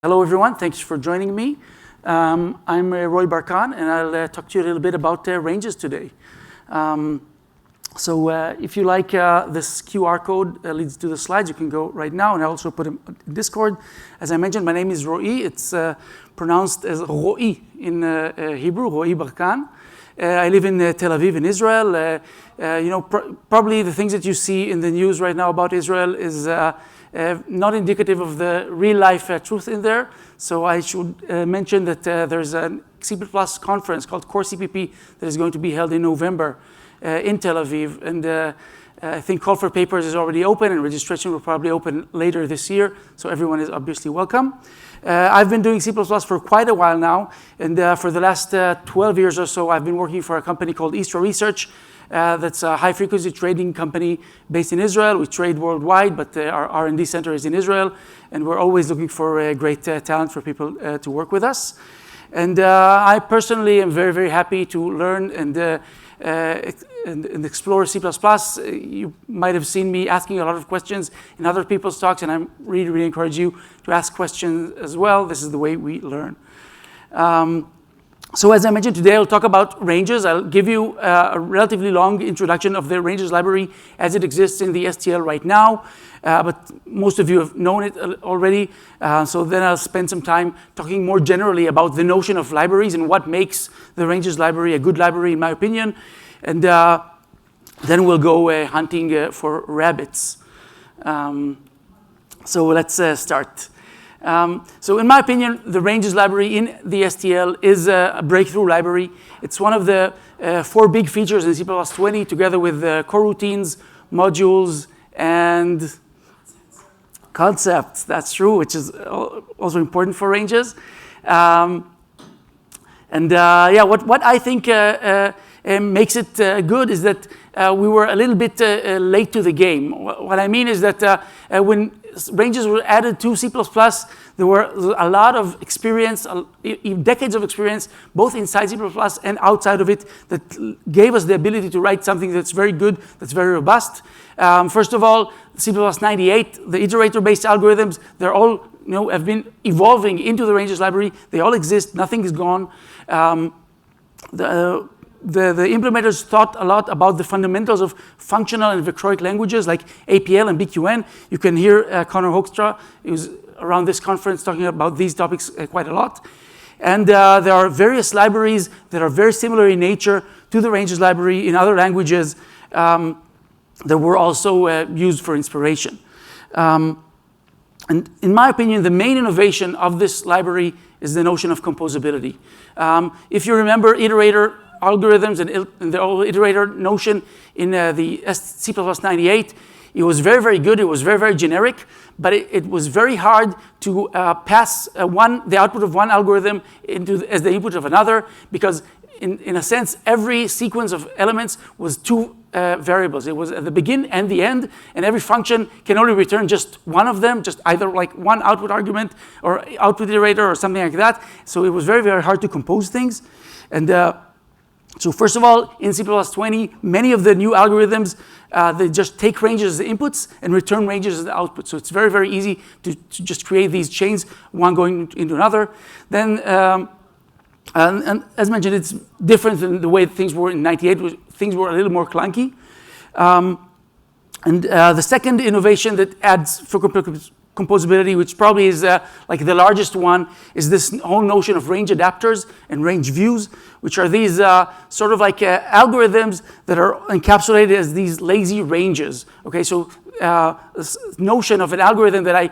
Hello, everyone. Thanks for joining me. I'm Roy Barkan, and I'll talk to you a little bit about ranges today. If you like this QR code leads to the slides, you can go right now, and I also put them in Discord. As I mentioned, my name is Roy. It's pronounced as Ro'i in Hebrew, Ro'i Barkan. I live in Tel Aviv in Israel. Probably the things that you see in the news right now about Israel is not indicative of the real-life truth in there. So I should mention that there's a CP+ conference called Core CPP that is going to be held in November in Tel Aviv. And I think call for papers is already open, and registration will probably open later this year. So everyone is obviously welcome. I've been doing C++ for quite a while now. And for the last 12 years or so, I've been working for a company called Isra Research. That's a high-frequency trading company based in Israel. We trade worldwide, but our R&D center is in Israel, and we're always looking for great talent for people to work with us. And I personally am very, very happy to learn and explore C++. You might have seen me asking a lot of questions in other people's talks, and I really, really encourage you to ask questions as well. This is the way we learn. So as I mentioned today, I'll talk about ranges. I'll give you a relatively long introduction of the ranges library as it exists in the STL right now, but most of you have known it already. So then I'll spend some time talking more generally about the notion of libraries and what makes the ranges library a good library, in my opinion. And then we'll go hunting for rabbits. So let's start. So in my opinion, the ranges library in the STL is a breakthrough library. It's one of the 4 big features in CppNorth together with coroutines, modules, and concepts. That's true, which is also important for ranges. What I think makes it good is that we were a little bit late to the game. What I mean is that when ranges were added to C++, there were a lot of experience, decades of experience, both inside C++ and outside of it, that gave us the ability to write something that's very good, that's very robust. First of all, CppNorth, the iterator-based algorithms, they're all have been evolving into the ranges library. They all exist. Nothing is gone. The implementers thought a lot about the fundamentals of functional and vectoric languages like APL and BQN. You can hear Connor Hoekstra, who's around this conference, talking about these topics quite a lot. And there are various libraries that are very similar in nature to the ranges library in other languages that were also used for inspiration. And in my opinion, the main innovation of this library is the notion of composability. If you remember iterator algorithms and the old iterator notion in the CppNorth, it was very, very good. It was very, very generic, but it was very hard to pass the output of one algorithm as the input of another, because in a sense, every sequence of elements was 2 variables. It was at the begin and the end, and every function can only return just one of them, just either like one output argument or output iterator or something like that. So it was very, very hard to compose things. And so first of all, in CppNorth, many of the new algorithms, they just take ranges as the inputs and return ranges as the output. So it's very, very easy to just create these chains, one going into another. Then, and as mentioned, it's different than the way things were in 98. Things were a little more clunky. The second innovation that adds for composability, which probably is like the largest one, is this whole notion of range adapters and range views, which are these sort of like algorithms that are encapsulated as these lazy ranges. Okay, so this notion of an algorithm that I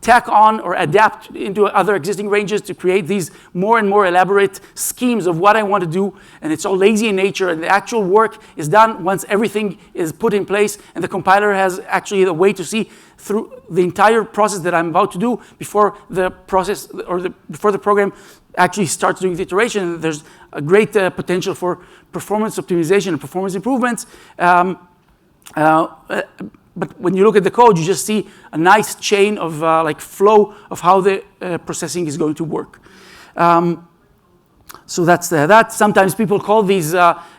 tack on or adapt into other existing ranges to create these more and more elaborate schemes of what I want to do, and it's all lazy in nature, and the actual work is done once everything is put in place, and the compiler has actually the way to see through the entire process that I'm about to do before the process or before the program actually starts doing the iteration. There's a great potential for performance optimization and performance improvements. But when you look at the code, you just see a nice chain of like flow of how the processing is going to work. So that's that. Sometimes people call these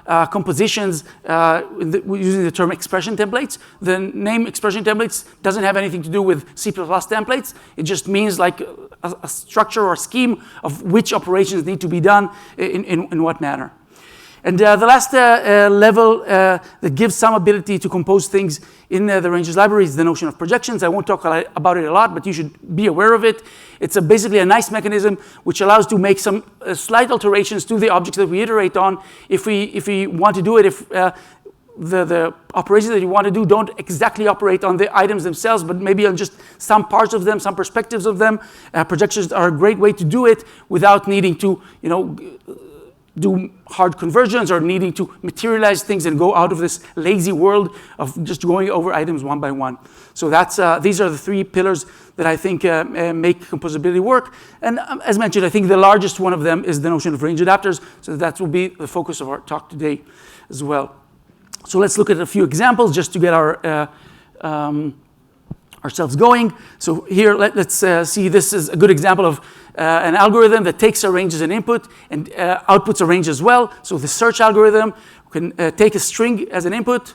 compositions using the term expression templates. The name expression templates doesn't have anything to do with C++ templates. It just means like a structure or scheme of which operations need to be done in what manner. And the last level that gives some ability to compose things in the ranges library is the notion of projections. I won't talk about it a lot, but you should be aware of it. It's basically a nice mechanism which allows to make some slight alterations to the objects that we iterate on if we want to do it, if the operations that you want to do don't exactly operate on the items themselves, but maybe on just some parts of them, some perspectives of them. Projections are a great way to do it without needing to, do hard conversions or needing to materialize things and go out of this lazy world of just going over items one by one. So these are the three pillars that I think make composability work. And as mentioned, I think the largest one of them is the notion of range adapters. So that will be the focus of our talk today as well. So let's look at a few examples just to get ourselves going. So here, let's see, this is a good example of an algorithm that takes a range as an input and outputs a range as well. So the search algorithm can take a string as an input,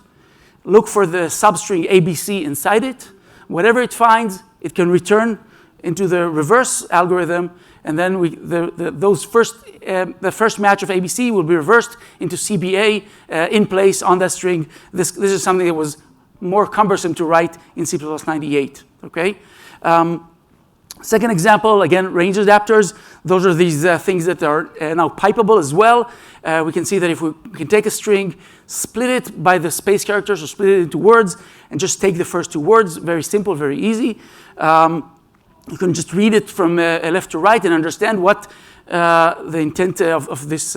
look for the substring ABC inside it. Whatever it finds, it can return into the reverse algorithm, and then the first match of ABC will be reversed into CBA in place on that string. This is something that was more cumbersome to write in C++ 98, okay? Second example, again, range adapters. Those are these things that are now pipeable as well. We can see that if we can take a string, split it by the space characters or split it into words, and just take the first two words, very simple, very easy. You can just read it from left to right and understand what the intent of this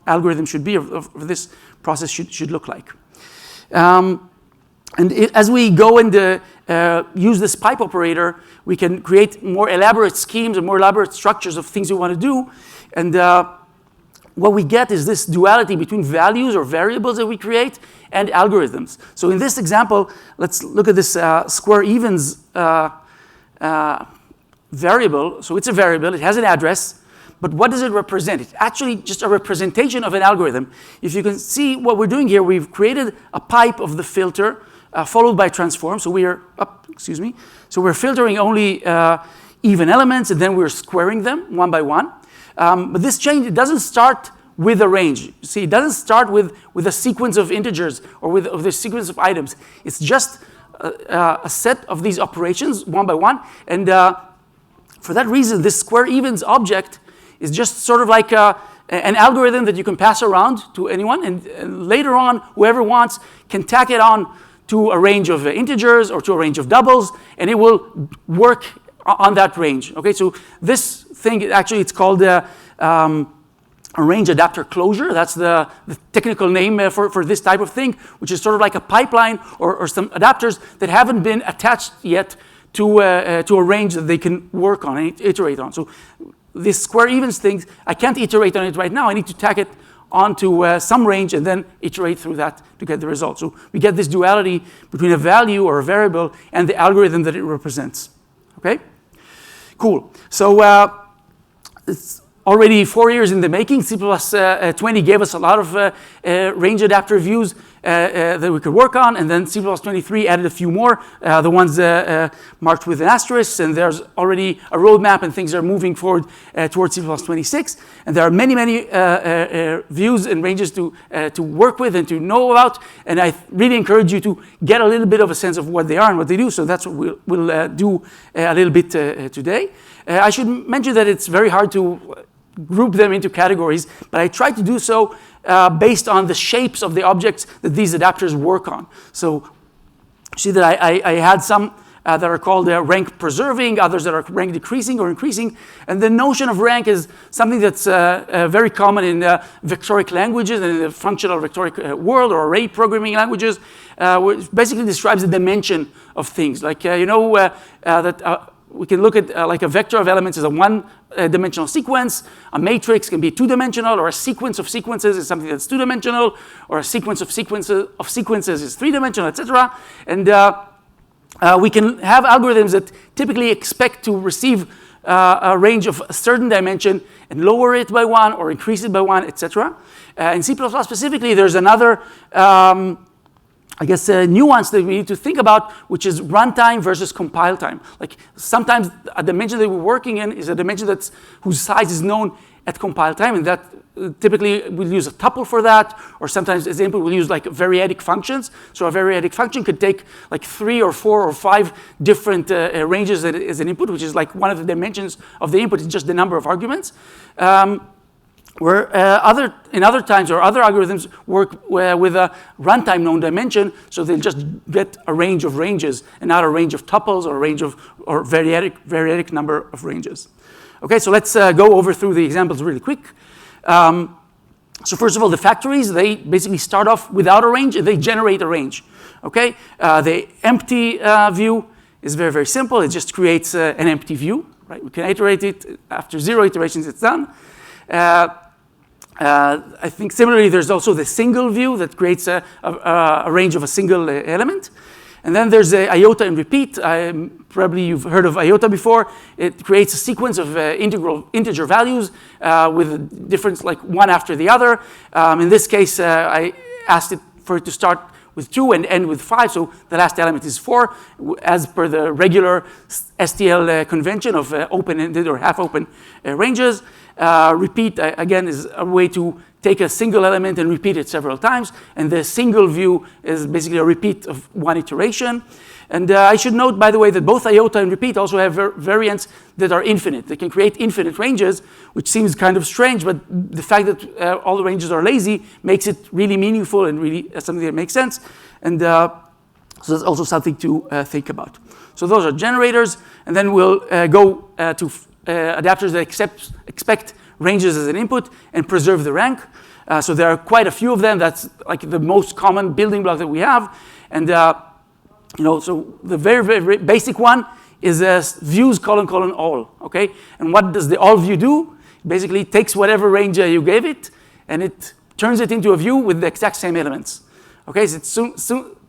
algorithm should be, of this process should look like. As we go and use this pipe operator, we can create more elaborate schemes and more elaborate structures of things we want to do. And what we get is this duality between values or variables that we create and algorithms. So in this example, let's look at this square evens variable. So it's a variable, it has an address, but what does it represent? It's actually just a representation of an algorithm. If you can see what we're doing here, we've created a pipe of the filter followed by transform. So we're filtering only even elements, and then we're squaring them one by one. But this change, it doesn't start with a range. You see, it doesn't start with a sequence of integers or with the sequence of items. It's just a set of these operations one by one. And for that reason, this square evens object is just sort of like an algorithm that you can pass around to anyone. And later on, whoever wants can tack it on to a range of integers or to a range of doubles, and it will work on that range. Okay, so this thing, actually, it's called a range adapter closure. That's the technical name for this type of thing, which is sort of like a pipeline or some adapters that haven't been attached yet to a range that they can work on and iterate on. So this square evens thing, I can't iterate on it right now. I need to tack it onto some range and then iterate through that to get the result. So we get this duality between a value or a variable and the algorithm that it represents. Okay? Cool. So it's already 4 years in the making. C++ 20 gave us a lot of range adapter views that we could work on, and then C++ 23 added a few more, the ones marked with an asterisk, and there's already a roadmap and things are moving forward towards C++ 26. And there are many, many views and ranges to work with and to know about, and I really encourage you to get a little bit of a sense of what they are and what they do, so that's what we'll do a little bit today. I should mention that it's very hard to group them into categories, but I try to do so based on the shapes of the objects that these adapters work on. So see that I had some that are called rank preserving, others that are rank decreasing or increasing, and the notion of rank is something that's very common in vectoric languages and in the functional vectoric world or array programming languages, which basically describes the dimension of things. Like that we can look at like a vector of elements as a one-dimensional sequence. A matrix can be two-dimensional, or a sequence of sequences is something that's two-dimensional, or a sequence of sequences is three-dimensional, etc. And we can have algorithms that typically expect to receive a range of a certain dimension and lower it by 1 or increase it by 1, etc. In C++ specifically, there's another I guess a nuance that we need to think about, which is runtime versus compile time. Like sometimes a dimension that we're working in is a dimension whose size is known at compile time, and that typically we'll use a tuple for that, or sometimes as input we'll use like variadic functions. So a variadic function could take like 3 or 4 or 5 different ranges as an input, which is like one of the dimensions of the input is just the number of arguments. Where in other times or other algorithms work with a runtime known dimension, so they'll just get a range of ranges and not a range of tuples or a range of or variadic number of ranges. Okay, so let's go over through the examples really quick. So first of all, the factories, they basically start off without a range and they generate a range. Okay, the empty view is very, very simple. It just creates an empty view, right? We can iterate it. After 0 iterations, it's done. I think similarly, there's also the single view that creates a range of a single element. And then there's iota and repeat. Probably you've heard of iota before. It creates a sequence of integer values with a difference like one after the other. In this case, I asked it for it to start with 2 and end with 5, so the last element is 4, as per the regular STL convention of open-ended or half-open ranges. Repeat, again, is a way to take a single element and repeat it several times, and the single view is basically a repeat of one iteration. And I should note, by the way, that both iota and repeat also have variants that are infinite. They can create infinite ranges, which seems kind of strange, but the fact that all the ranges are lazy makes it really meaningful and really something that makes sense. And so that's also something to think about. So those are generators, and then we'll go to adapters that expect ranges as an input and preserve the rank. So there are quite a few of them. That's like the most common building block that we have. And so the very, very basic one is views : all, okay? And what does the all view do? Basically, it takes whatever range you gave it, and it turns it into a view with the exact same elements. Okay, so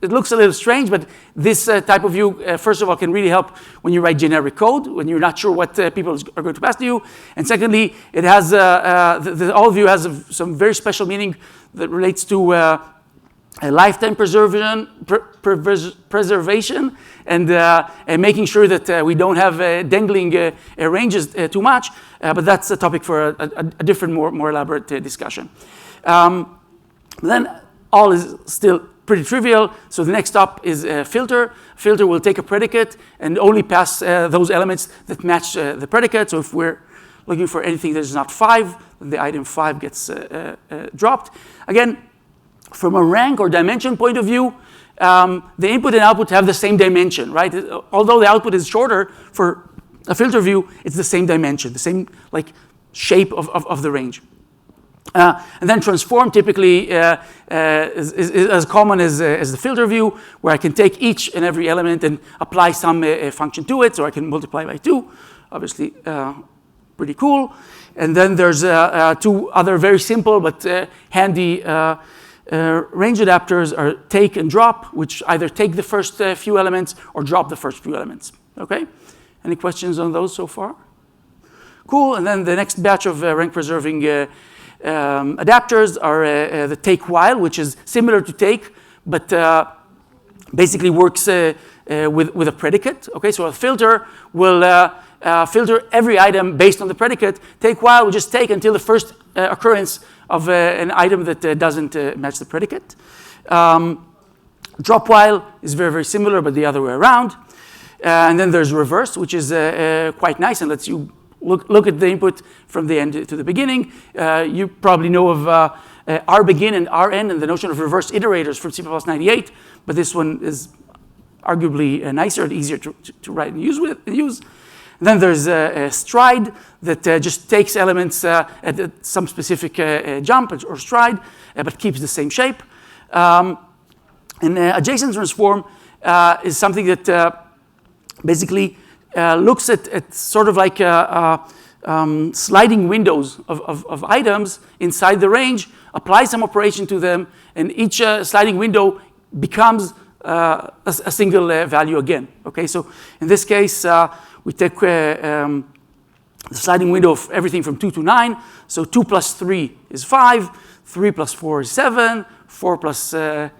it looks a little strange, but this type of view, first of all, can really help when you write generic code, when you're not sure what people are going to pass to you. And secondly, it has the all view has some very special meaning that relates to a lifetime preservation and making sure that we don't have dangling ranges too much. But that's a topic for a different, more elaborate discussion. Then all is still pretty trivial. So the next stop is filter. Filter will take a predicate and only pass those elements that match the predicate. So if we're looking for anything that is not 5, then the item 5 gets dropped. Again, from a rank or dimension point of view, the input and output have the same dimension, right? Although the output is shorter for a filter view, it's the same dimension, the same like shape of the range. And then transform typically is as common as the filter view, where I can take each and every element and apply some function to it, so I can multiply by 2. Obviously, pretty cool. And then there's 2 other very simple but handy range adapters are take and drop, which either take the first few elements or drop the first few elements. Okay? Any questions on those so far? Cool. And then the next batch of rank preserving adapters are the take while, which is similar to take, but basically works with a predicate. Okay, so a filter will filter every item based on the predicate. Take while will just take until the first occurrence of an item that doesn't match the predicate. Drop while is very, very similar, but the other way around. And then there's reverse, which is quite nice and lets you look at the input from the end to the beginning. You probably know of rbegin and rn and the notion of reverse iterators from C++98, but this one is arguably nicer and easier to write and use. And then there's stride that just takes elements at some specific jump or stride, but keeps the same shape. And adjacent transform is something that basically looks at sort of like sliding windows of items inside the range, applies some operation to them, and each sliding window becomes a single value again. Okay, so in this case, we take the sliding window of everything from 2 to 9. So 2 plus 3 is 5, 3 plus 4 is 7, 4 plus 5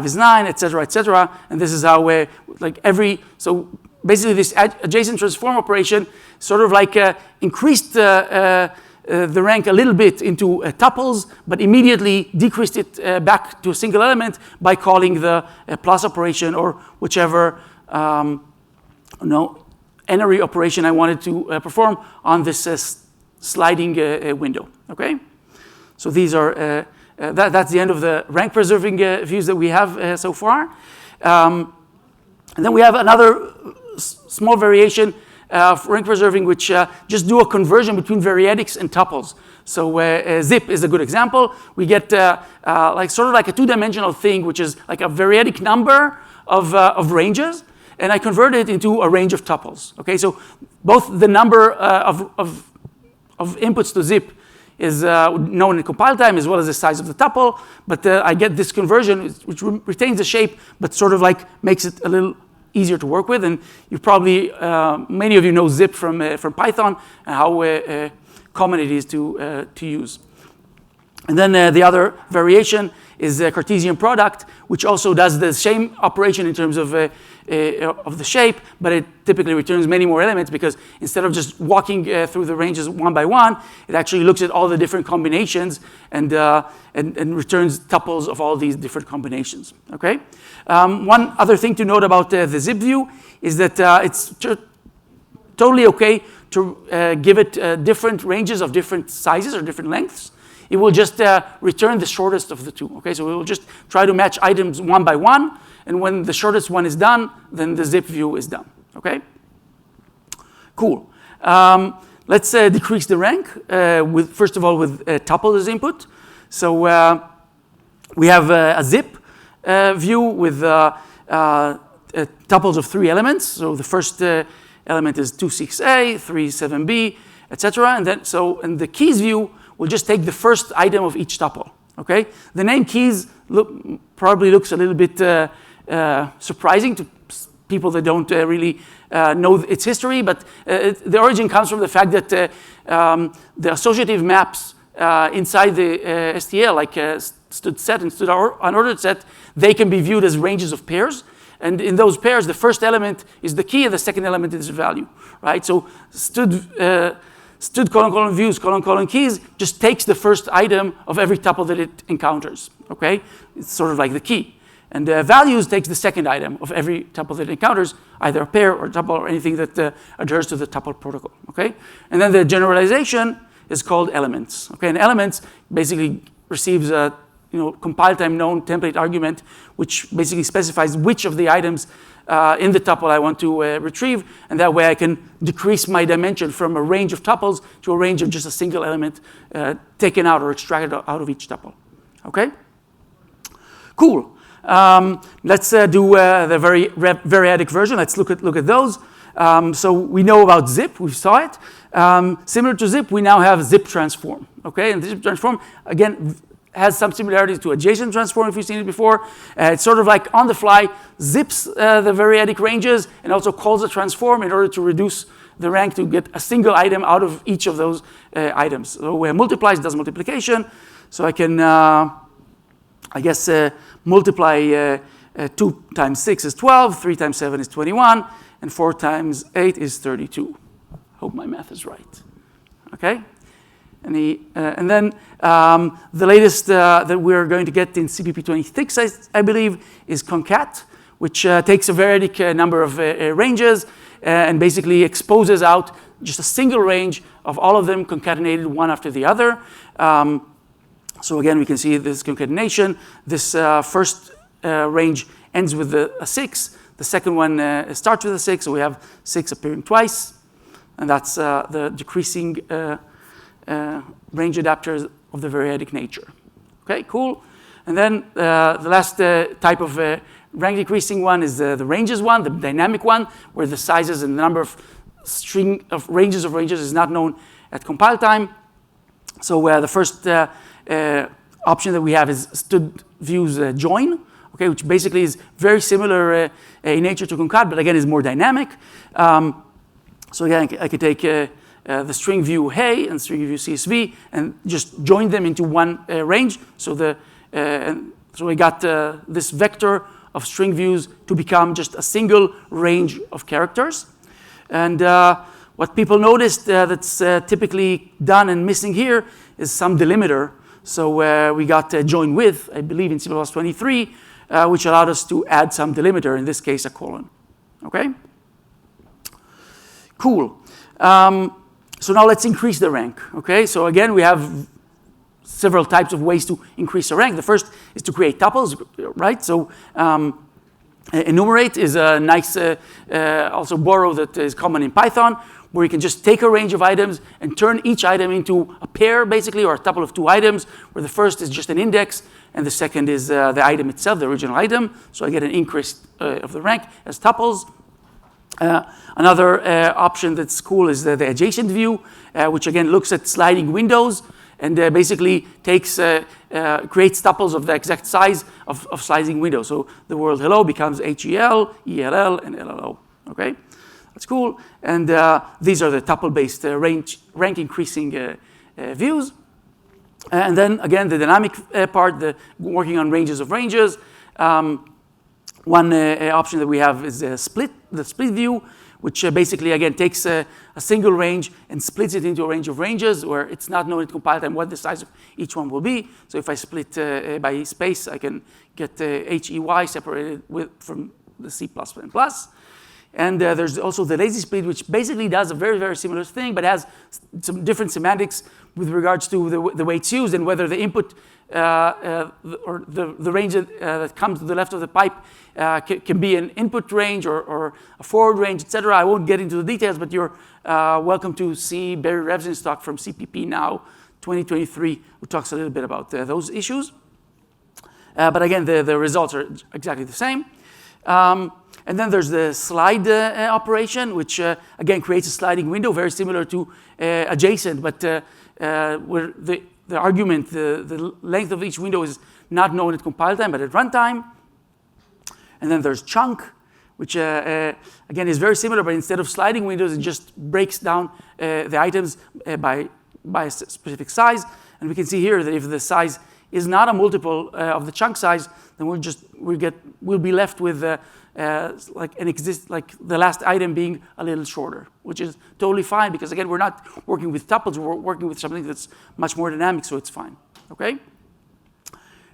is 9, etc., etc. And this is how so basically this adjacent transform operation sort of like increased the rank a little bit into tuples, but immediately decreased it back to a single element by calling the plus operation or whichever n-ary operation I wanted to perform on this sliding window. Okay, so these are that's the end of the rank preserving views that we have so far. And then we have another small variation of rank preserving, which just do a conversion between variadics and tuples. So zip is a good example. We get sort of like a two-dimensional thing, which is like a variadic number of ranges, and I convert it into a range of tuples. Okay, so both the number of inputs to zip is known in compile time, as well as the size of the tuple, but I get this conversion, which retains the shape, but sort of like makes it a little easier to work with. And you probably, many of you know zip from Python, and how common it is to use. And then the other variation is the Cartesian product, which also does the same operation in terms of the shape, but it typically returns many more elements, because instead of just walking through the ranges one by one, it actually looks at all the different combinations and returns tuples of all these different combinations. Okay. One other thing to note about the zip view is that it's totally okay to give it different ranges of different sizes or different lengths. It will just return the shortest of the two. Okay, so it will just try to match items one by one, and when the shortest one is done, then the zip view is done. Okay, cool. Let's decrease the rank with first of all with tuple as input. So we have a zip view with tuples of 3 elements. So the first element is 2, 6a, 3, 7b, etc. And then in the keys view, we'll just take the first item of each tuple. Okay, the name keys probably looks a little bit surprising to people that don't really know its history, but the origin comes from the fact that the associative maps inside the STL, like stood set and stood unordered set, they can be viewed as ranges of pairs. And in those pairs, the first element is the key, and the second element is the value, right? So stood colon views colon keys just takes the first item of every tuple that it encounters. Okay, it's sort of like the key. And values takes the second item of every tuple that it encounters, either a pair or a tuple or anything that adheres to the tuple protocol. Okay, and then the generalization is called elements. Okay, and elements basically receives a compile time known template argument, which basically specifies which of the items in the tuple I want to retrieve, and that way I can decrease my dimension from a range of tuples to a range of just a single element taken out or extracted out of each tuple. Okay, cool. Let's do the very variadic version. Let's look at those. So we know about zip, we saw it. Similar to zip, we now have zip transform. Okay, and zip transform again has some similarities to adjacent transform if you've seen it before. It's sort of like on the fly zips the variadic ranges and also calls a transform in order to reduce the rank to get a single item out of each of those items. So where multiplies does multiplication. So I can, I guess, multiply 2 times 6 is 12, 3 times 7 is 21, and 4 times 8 is 32. Hope my math is right. Okay? And then the latest that we're going to get in CPP26, I believe, is concat, which takes a variadic number of ranges and basically exposes out just a single range of all of them concatenated one after the other. So again, we can see this concatenation. This first range ends with a 6. The second one starts with a 6, so we have 6 appearing twice. And that's the decreasing range adapters of the variadic nature. Okay, cool. And then the last type of rank decreasing one is the ranges one, the dynamic one, where the sizes and the number of ranges is not known at compile time. So the first option that we have is stood views join, okay, which basically is very similar in nature to concat, but again is more dynamic. So again, I could take the string view hey and string view CSV, and just join them into one range. So we got this vector of string views to become just a single range of characters. And what people noticed that's typically done and missing here is some delimiter. So we got join with, I believe in C++23, which allowed us to add some delimiter, in this case a colon. Okay? Cool. So now let's increase the rank. Okay? So again, we have several types of ways to increase the rank. The first is to create tuples, right? So enumerate is a nice also borrow that is common in Python, where you can just take a range of items and turn each item into a pair, basically, or a tuple of two items, where the first is just an index, and the second is the item itself, the original item. So I get an increase of the rank as tuples. Another option that's cool is the adjacent view, which again looks at sliding windows and basically takes creates tuples of the exact size of sliding windows. So the word hello becomes HEL, ELL, and LLO. Okay, that's cool. And these are the tuple-based rank increasing views. And then again, the dynamic part, the working on ranges of ranges. One option that we have is the split view, which basically, again, takes a single range and splits it into a range of ranges where it's not known at compile time what the size of each one will be. So if I split by space, I can get HEY separated from the C++. And there's also the lazy split, which basically does a very, very similar thing, but has some different semantics with regards to the way it's used and whether the input or the range that comes to the left of the pipe can be an input range or a forward range, etc. I won't get into the details, but you're welcome to see Barry Revzin's talk from CPP Now 2023, who talks a little bit about those issues. But again, the results are exactly the same. And then there's the slide operation, which again creates a sliding window, very similar to adjacent, but where the argument, the length of each window is not known at compile time, but at runtime. And then there's chunk, which again is very similar, but instead of sliding windows, it just breaks down the items by a specific size. And we can see here that if the size is not a multiple of the chunk size, then we'll be left with like the last item being a little shorter, which is totally fine because again we're not working with tuples, we're working with something that's much more dynamic, so it's fine. Okay.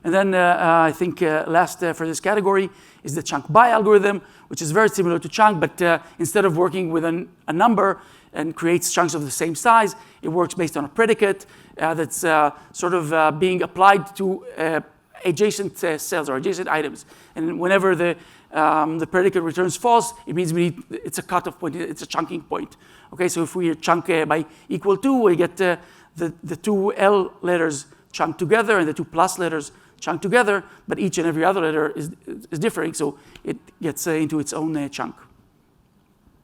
And then I think last for this category is the chunk by algorithm, which is very similar to chunk, but instead of working with a number and creates chunks of the same size, it works based on a predicate that's sort of being applied to adjacent cells or adjacent items. And whenever the predicate returns false, it means it's a cutoff point, it's a chunking point. Okay, so if we chunk by equal to, we get the two L letters chunked together and the two plus letters chunked together, but each and every other letter is differing, so it gets into its own chunk.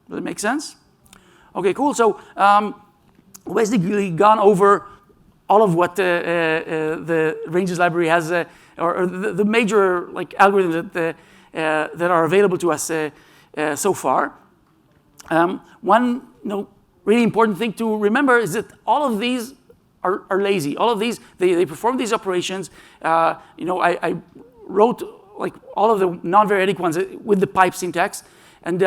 Does it make sense? Okay, cool. So basically gone over all of what the ranges library has, or the major like algorithms that are available to us so far. One really important thing to remember is that all of these are lazy. All of these, they perform these operations. I wrote like all of the non-variadic ones with the pipe syntax, and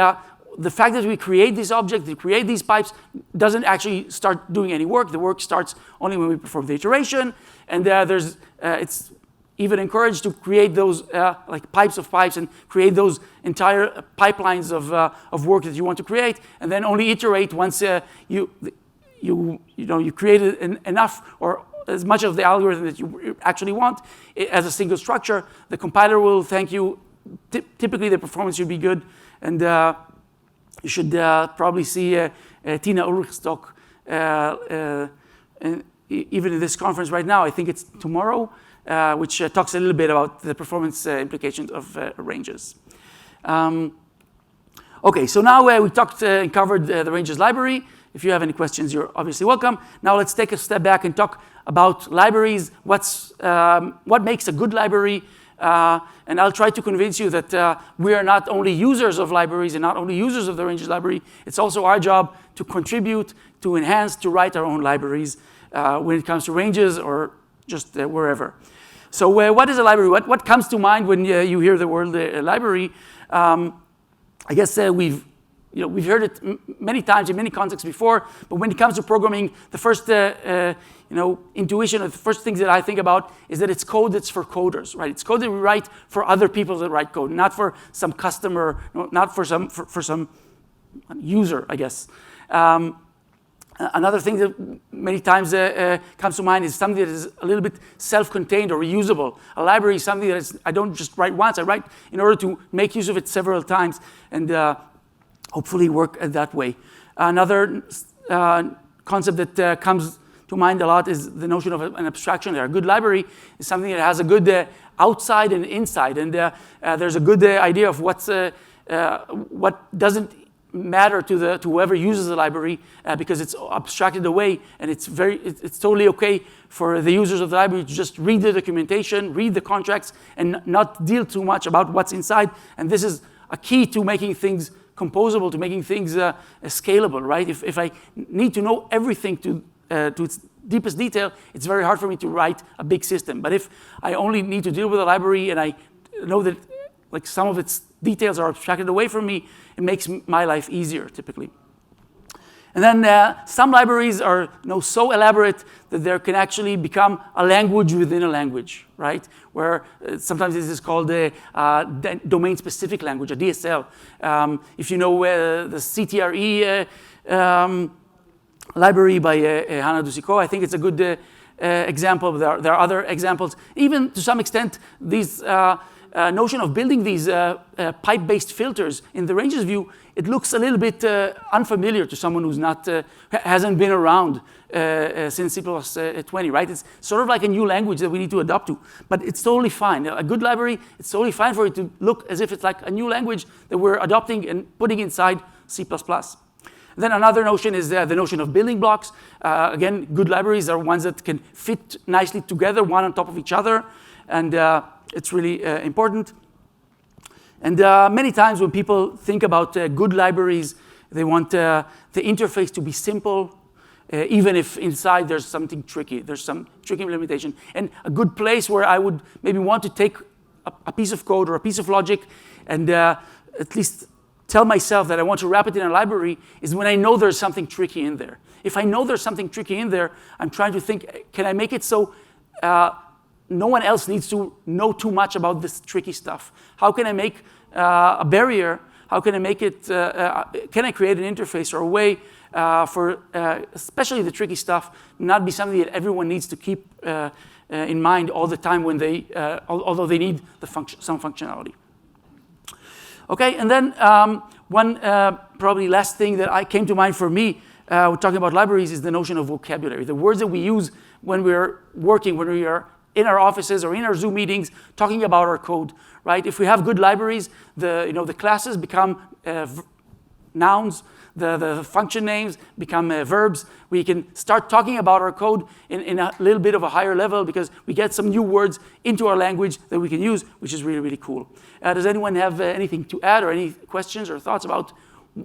the fact that we create this object, we create these pipes, doesn't actually start doing any work. The work starts only when we perform the iteration, and it's even encouraged to create those like pipes of pipes and create those entire pipelines of work that you want to create, and then only iterate once you created enough or as much of the algorithm that you actually want as a single structure. The compiler will thank you. Typically, the performance should be good, and you should probably see Tina Ulrich's talk even in this conference right now. I think it's tomorrow, which talks a little bit about the performance implications of ranges. Okay, so now we talked and covered the ranges library. If you have any questions, you're obviously welcome. Now let's take a step back and talk about libraries. What makes a good library? And I'll try to convince you that we are not only users of libraries and not only users of the ranges library, it's also our job to contribute, to enhance, to write our own libraries when it comes to ranges or just wherever. So what is a library? What comes to mind when you hear the word library? I guess we've heard it many times in many contexts before, but when it comes to programming, the first intuition or the first things that I think about is that it's code that's for coders, right? It's code that we write for other people that write code, not for some customer, not for some user, I guess. Another thing that many times comes to mind is something that is a little bit self-contained or reusable. A library is something that I don't just write once, I write in order to make use of it several times and hopefully work that way. Another concept that comes to mind a lot is the notion of an abstraction layer. A good library is something that has a good outside and inside, and there's a good idea of what doesn't matter to whoever uses the library because it's abstracted away, and it's totally okay for the users of the library to just read the documentation, read the contracts, and not deal too much about what's inside. And this is a key to making things composable, to making things scalable, right? If I need to know everything to its deepest detail, it's very hard for me to write a big system. But if I only need to deal with a library and I know that like some of its details are abstracted away from me, it makes my life easier typically. And then some libraries are so elaborate that they can actually become a language within a language, right? Where sometimes this is called a domain-specific language, a DSL. If you know the CTRE library by Hannah Dusico, I think it's a good example. There are other examples. Even to some extent, these notion of building these pipe-based filters in the ranges view, it looks a little bit unfamiliar to someone who's hasn't been around since C++20, right? It's sort of like a new language that we need to adapt to, but it's totally fine. A good library, it's totally fine for it to look as if it's like a new language that we're adopting and putting inside C++. Then another notion is the notion of building blocks. Again, good libraries are ones that can fit nicely together, one on top of each other, and it's really important. And many times when people think about good libraries, they want the interface to be simple, even if inside there's something tricky, there's some tricky implementation. And a good place where I would maybe want to take a piece of code or a piece of logic and at least tell myself that I want to wrap it in a library is when I know there's something tricky in there. If I know there's something tricky in there, I'm trying to think, can I make it so no one else needs to know too much about this tricky stuff? How can I make a barrier? How can I make it, can I create an interface or a way for especially the tricky stuff not be something that everyone needs to keep in mind all the time when they, although they need some functionality. Okay, and then one probably last thing that came to mind for me when talking about libraries is the notion of vocabulary. The words that we use when we're working, when we are in our offices or in our Zoom meetings, talking about our code, right? If we have good libraries, the classes become nouns, the function names become verbs. We can start talking about our code in a little bit of a higher level because we get some new words into our language that we can use, which is really, really cool. Does anyone have anything to add or any questions or thoughts about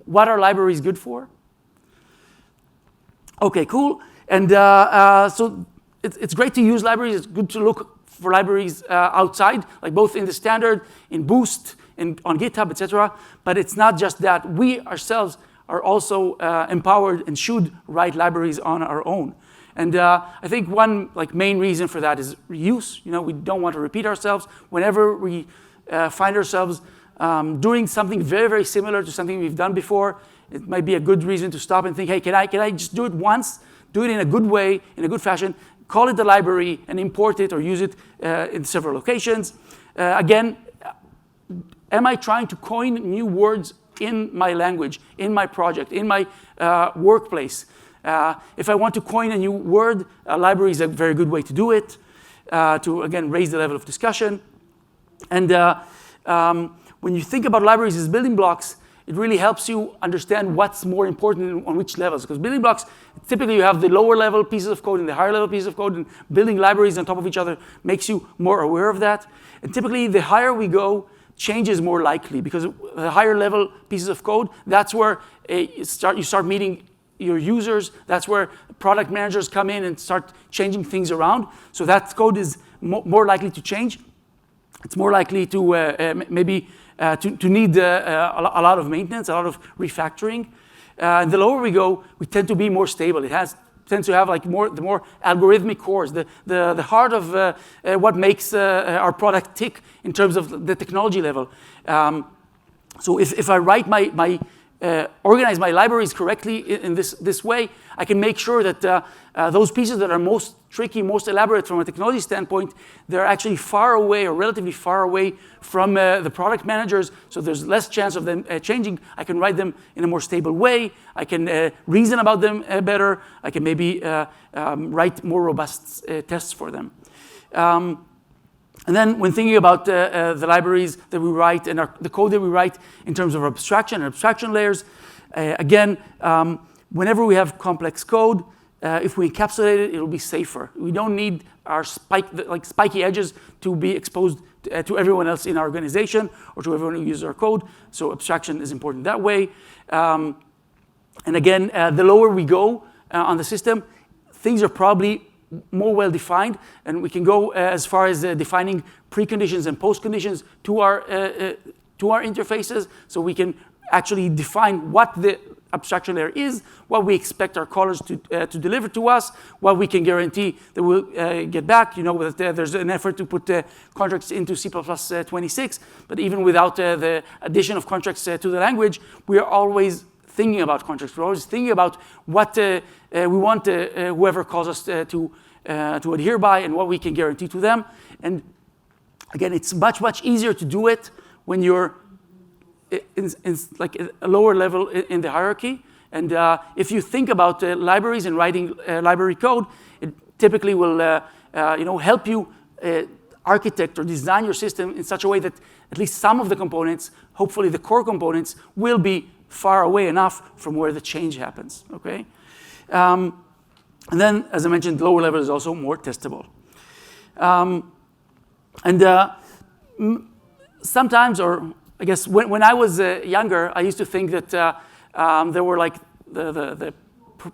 what our library is good for? Okay, cool. And so it's great to use libraries. It's good to look for libraries outside, like both in the standard, in Boost, and on GitHub, etc. But it's not just that. We ourselves are also empowered and should write libraries on our own. And I think one main reason for that is reuse. We don't want to repeat ourselves. Whenever we find ourselves doing something very, very similar to something we've done before, it might be a good reason to stop and think, hey, can I just do it once, do it in a good way, in a good fashion, call it the library, and import it or use it in several locations. Again, am I trying to coin new words in my language, in my project, in my workplace? If I want to coin a new word, a library is a very good way to do it, to, again, raise the level of discussion. And when you think about libraries as building blocks, it really helps you understand what's more important on which levels. Because building blocks, typically you have the lower level pieces of code and the higher level pieces of code, and building libraries on top of each other makes you more aware of that. And typically, the higher we go, change is more likely, because the higher level pieces of code, that's where you start meeting your users. That's where product managers come in and start changing things around. So that code is more likely to change. It's more likely to maybe to need a lot of maintenance, a lot of refactoring. And the lower we go, we tend to be more stable. It tends to have like the more algorithmic cores, the heart of what makes our product tick in terms of the technology level. So if I write organize my libraries correctly in this way, I can make sure that those pieces that are most tricky, most elaborate from a technology standpoint, they're actually far away or relatively far away from the product managers, so there's less chance of them changing. I can write them in a more stable way. I can reason about them better. I can maybe write more robust tests for them. And then when thinking about the libraries that we write and the code that we write in terms of abstraction and abstraction layers, again, whenever we have complex code, if we encapsulate it, it'll be safer. We don't need our spiky edges to be exposed to everyone else in our organization or to everyone who uses our code. So abstraction is important that way. And again, the lower we go on the system, things are probably more well-defined, and we can go as far as defining preconditions and postconditions to our interfaces, so we can actually define what the abstraction layer is, what we expect our callers to deliver to us, what we can guarantee that we'll get back. You know that there's an effort to put contracts into C++ 26, but even without the addition of contracts to the language, we are always thinking about contracts. We're always thinking about what we want whoever calls us to adhere by and what we can guarantee to them. And again, it's much, much easier to do it when you're in like a lower level in the hierarchy. And if you think about libraries and writing library code, it typically will help you architect or design your system in such a way that at least some of the components, hopefully the core components, will be far away enough from where the change happens, okay? And then, as I mentioned, lower level is also more testable. Sometimes, or I guess when I was younger, I used to think that there were like the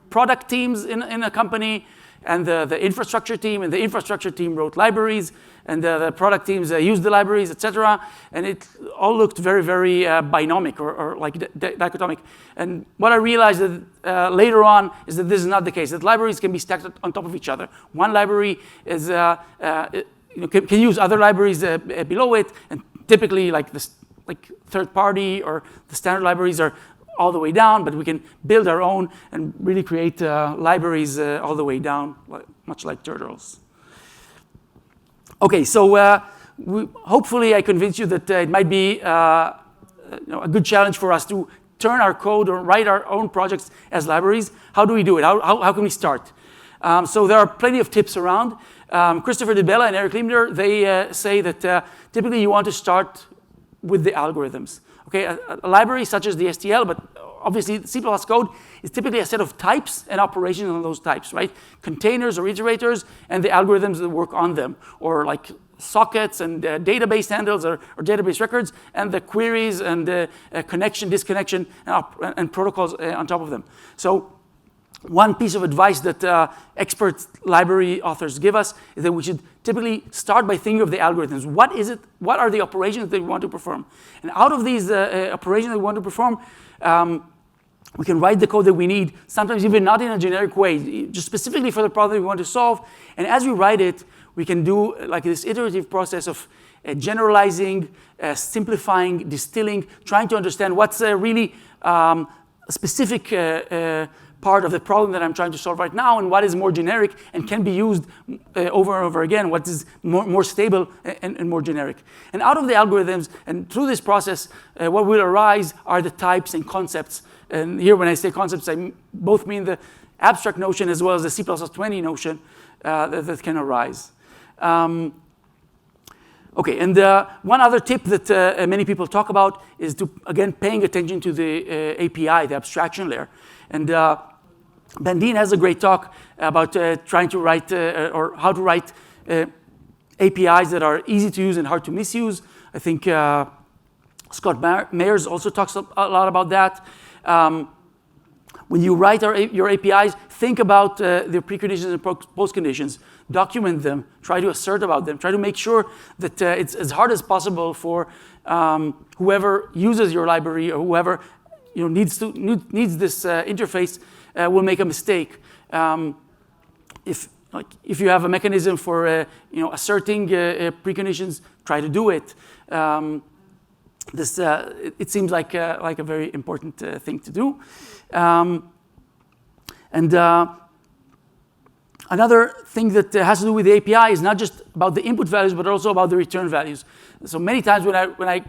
product teams in a company, and the infrastructure team, and the infrastructure team wrote libraries, and the product teams used the libraries, etc. And it all looked very, very binomic or like dichotomic. And what I realized later on is that this is not the case, that libraries can be stacked on top of each other. One library is, can use other libraries below it, and typically like third party or the standard libraries are all the way down, but we can build our own and really create libraries all the way down, much like turtles. Okay, so hopefully I convinced you that it might be a good challenge for us to turn our code or write our own projects as libraries. How do we do it? How can we start? So there are plenty of tips around. Christopher DiBella and Eric Liebner, they say that typically you want to start with the algorithms. Okay, a library such as the STL, but obviously C++ code is typically a set of types and operations on those types, right? Containers or iterators and the algorithms that work on them, or like sockets and database handles or database records, and the queries and the connection, disconnection, and protocols on top of them. So one piece of advice that expert library authors give us is that we should typically start by thinking of the algorithms. What is it? What are the operations that we want to perform? And out of these operations that we want to perform, we can write the code that we need, sometimes even not in a generic way, just specifically for the problem we want to solve. And as we write it, we can do like this iterative process of generalizing, simplifying, distilling, trying to understand what's really a specific part of the problem that I'm trying to solve right now, and what is more generic and can be used over and over again, what is more stable and more generic. And out of the algorithms, and through this process, what will arise are the types and concepts. And here when I say concepts, I both mean the abstract notion as well as the C++ 20 notion that can arise. Okay, and one other tip that many people talk about is to, again, paying attention to the API, the abstraction layer. And Bandine has a great talk about trying to write, or how to write APIs that are easy to use and hard to misuse. I think Scott Mayers also talks a lot about that. When you write your APIs, think about the preconditions and postconditions. Document them. Try to assert about them. Try to make sure that it's as hard as possible for whoever uses your library or whoever needs this interface will make a mistake. If you have a mechanism for asserting preconditions, try to do it. It seems like a very important thing to do. Another thing that has to do with the API is not just about the input values, but also about the return values. So many times when I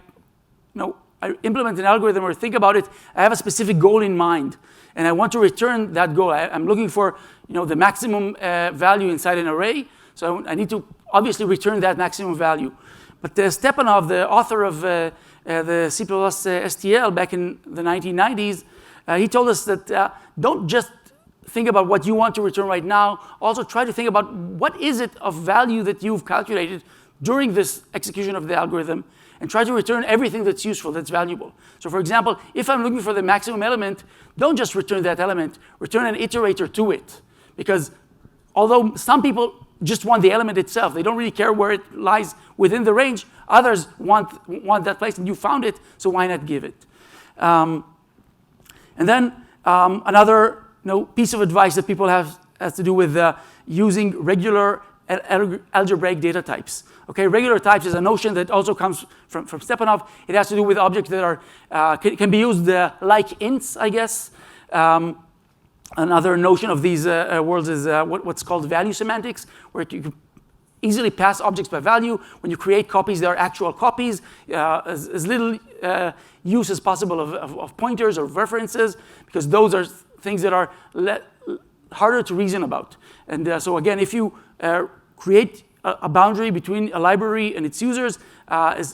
implement an algorithm or think about it, I have a specific goal in mind, and I want to return that goal. I'm looking for the maximum value inside an array, so I need to obviously return that maximum value. But Stepanov, the author of the C++ STL back in the 1990s, he told us that don't just think about what you want to return right now. Also try to think about what is it of value that you've calculated during this execution of the algorithm, and try to return everything that's useful, that's valuable. So for example, if I'm looking for the maximum element, don't just return that element, return an iterator to it. Because although some people just want the element itself, they don't really care where it lies within the range, others want that place, and you found it, so why not give it? And then another piece of advice that people have has to do with using regular algebraic data types. Okay, regular types is a notion that also comes from Stepanov. It has to do with objects that are can be used like ints, I guess. Another notion of these worlds is what's called value semantics, where you can easily pass objects by value. When you create copies, they are actual copies. As little use as possible of pointers or references, because those are things that are harder to reason about. And so again, if you create a boundary between a library and its users,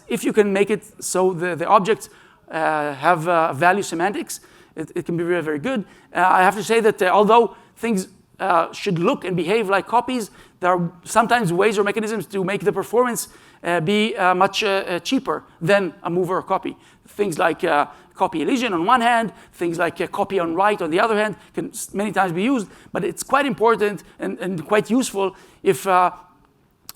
if you can make it so the objects have value semantics, it can be very, very good. I have to say that although things should look and behave like copies, there are sometimes ways or mechanisms to make the performance be much cheaper than a move or a copy. Things like copy elision on one hand, things like copy on write on the other hand can many times be used, but it's quite important and quite useful if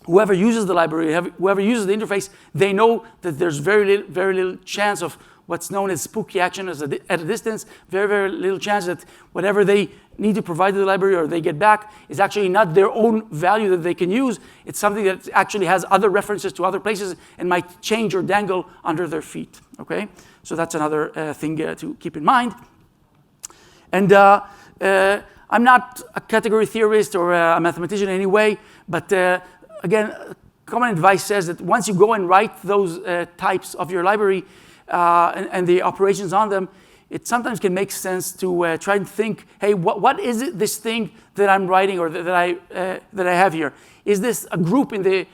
whoever uses the library, whoever uses the interface, they know that there's very little chance of what's known as spooky action at a distance, very, very little chance that whatever they need to provide to the library or they get back is actually not their own value that they can use. It's something that actually has other references to other places and might change or dangle under their feet, okay? So that's another thing to keep in mind. And I'm not a category theorist or a mathematician in any way, but again, common advice says that once you go and write those types of your library, and the operations on them, it sometimes can make sense to try and think, hey, what is it, this thing that I'm writing or that I have here? Is this a group in the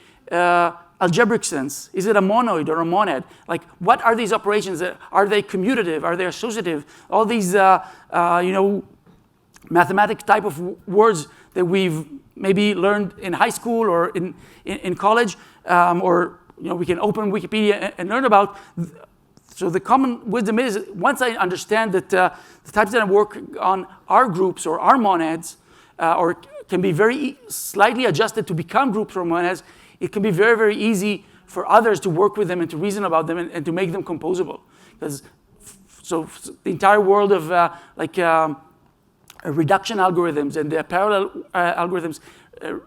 algebraic sense? Is it a monoid or a monad? Like, what are these operations? Are they commutative? Are they associative? All these, mathematic type of words that we've maybe learned in high school or in college, or we can open Wikipedia and learn about. So the common wisdom is, once I understand that the types that I work on are groups or are monads, or can be very slightly adjusted to become groups or monads, it can be very, very easy for others to work with them and to reason about them and to make them composable. So the entire world of reduction algorithms and parallel algorithms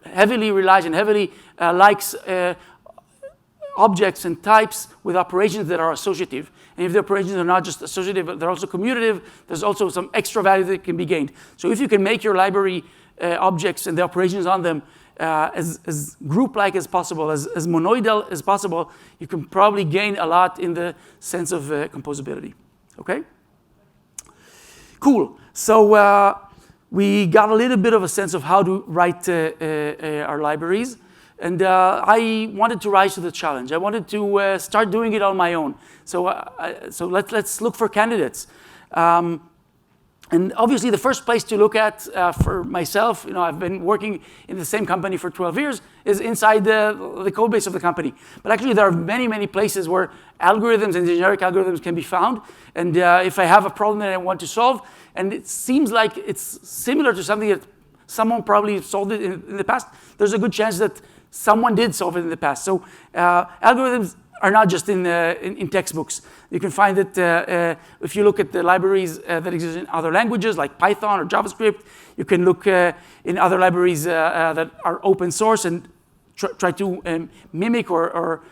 heavily relies and heavily likes objects and types with operations that are associative. And if the operations are not just associative, but they're also commutative, there's also some extra value that can be gained. So if you can make your library objects and the operations on them as group-like as possible, as monoidal as possible, you can probably gain a lot in the sense of composability. Okay? Cool. So we got a little bit of a sense of how to write our libraries. And I wanted to rise to the challenge. I wanted to start doing it on my own. So let's look for candidates. And obviously, the first place to look at for myself, I've been working in the same company for 12 years, is inside the code base of the company. But actually, there are many, many places where algorithms and generic algorithms can be found. And if I have a problem that I want to solve, and it seems like it's similar to something that someone probably solved it in the past, there's a good chance that someone did solve it in the past. So algorithms are not just in textbooks. You can find it if you look at the libraries that exist in other languages like Python or JavaScript. You can look in other libraries that are open source and try to mimic or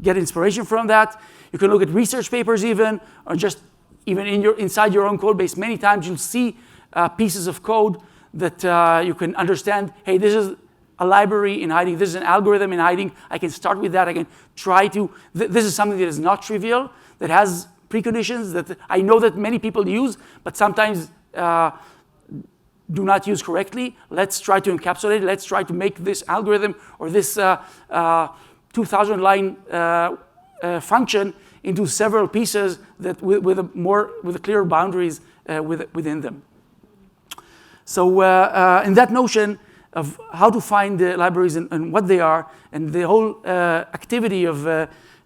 get inspiration from that. You can look at research papers even, or just even inside your own code base. Many times you'll see pieces of code that you can understand, hey, this is a library in hiding, this is an algorithm in hiding. I can start with that. I can try to, this is something that is not trivial, that has preconditions that I know that many people use, but sometimes do not use correctly. Let's try to encapsulate it. Let's try to make this algorithm or this 2,000-line function into several pieces that with clearer boundaries within them. So in that notion of how to find the libraries and what they are, and the whole activity of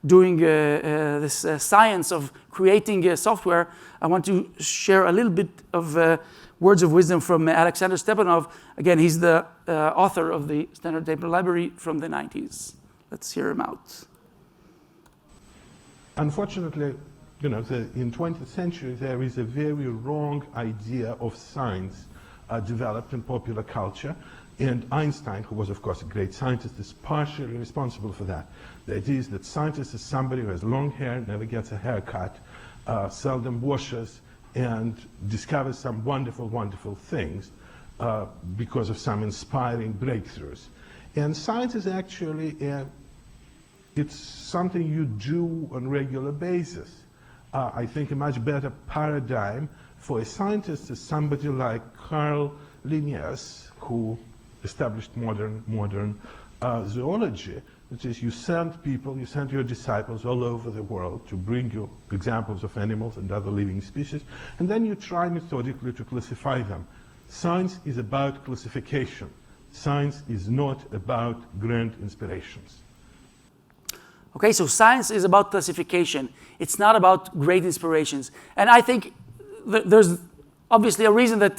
doing this science of creating software, I want to share a little bit of words of wisdom from Alexander Stepanov. Again, he's the author of the Standard Table Library from the 90s. Let's hear him out. Unfortunately, in 20th century, there is a very wrong idea of science developed in popular culture. And Einstein, who was, of course, a great scientist, is partially responsible for that. The idea is that scientist is somebody who has long hair, never gets a haircut, seldom washes, and discovers some wonderful, wonderful things because of some inspiring breakthroughs. And science is actually, it's something you do on a regular basis. I think a much better paradigm for a scientist is somebody like Carl Linnaeus, who established modern zoology, which is you send your disciples all over the world to bring you examples of animals and other living species, and then you try methodically to classify them. Science is about classification. Science is not about grand inspirations. Okay, so science is about classification. It's not about great inspirations. And I think there's obviously a reason that